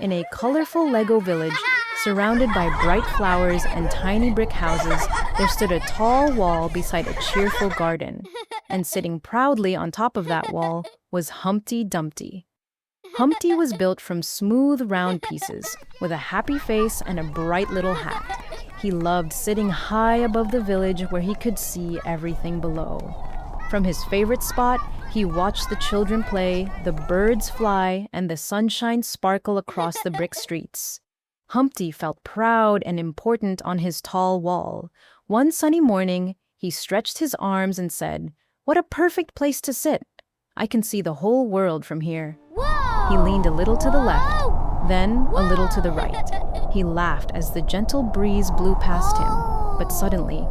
In a colorful Lego village, surrounded by bright flowers and tiny brick houses, there stood a tall wall beside a cheerful garden. And sitting proudly on top of that wall was Humpty Dumpty. Humpty was built from smooth, round pieces, with a happy face and a bright little hat. He loved sitting high above the village where he could see everything below. From his favorite spot, he watched the children play, the birds fly, and the sunshine sparkle across the brick streets. Humpty felt proud and important on his tall wall. One sunny morning, he stretched his arms and said, "What a perfect place to sit! I can see the whole world from here." He leaned a little to the left, then a little to the right. He laughed as the gentle breeze blew past him, but suddenly,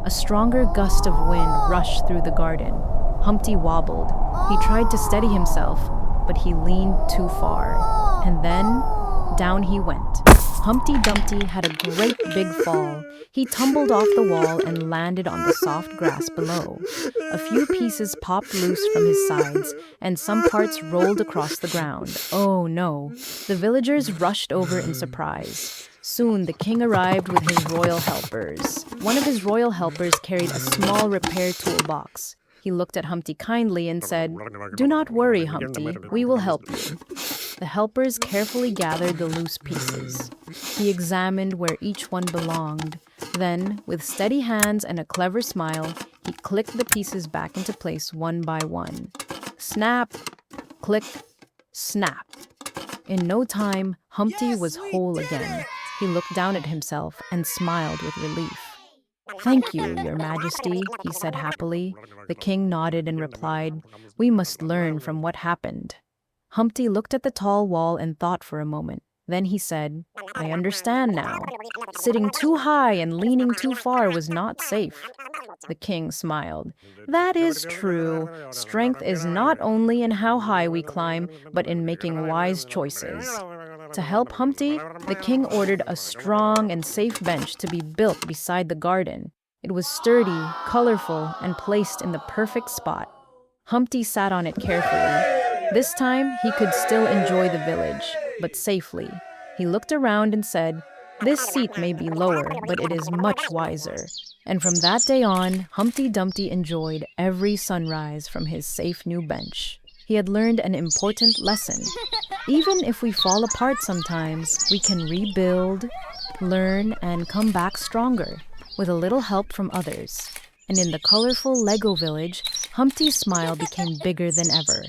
a stronger gust of wind rushed through the garden. Humpty wobbled. He tried to steady himself, but he leaned too far. And then, down he went. Humpty Dumpty had a great big fall. He tumbled off the wall and landed on the soft grass below. A few pieces popped loose from his sides, and some parts rolled across the ground. Oh no! The villagers rushed over in surprise. Soon the king arrived with his royal helpers. One of his royal helpers carried a small repair toolbox. He looked at Humpty kindly and said, "Do not worry, Humpty, we will help you." The helpers carefully gathered the loose pieces. He examined where each one belonged. Then, with steady hands and a clever smile, he clicked the pieces back into place one by one. Snap, click, snap. In no time, Humpty was whole again. He looked down at himself and smiled with relief. "Thank you, Your Majesty," he said happily. The king nodded and replied, "We must learn from what happened." Humpty looked at the tall wall and thought for a moment. Then he said, "I understand now. Sitting too high and leaning too far was not safe." The king smiled. "That is true. Strength is not only in how high we climb, but in making wise choices." To help Humpty, the king ordered a strong and safe bench to be built beside the garden. It was sturdy, colorful, and placed in the perfect spot. Humpty sat on it carefully. This time, he could still enjoy the village, but safely. He looked around and said, "This seat may be lower, but it is much wiser." And from that day on, Humpty Dumpty enjoyed every sunrise from his safe new bench. He had learned an important lesson. Even if we fall apart sometimes, we can rebuild, learn, and come back stronger, with a little help from others. And in the colorful Lego village, Humpty's smile became bigger than ever.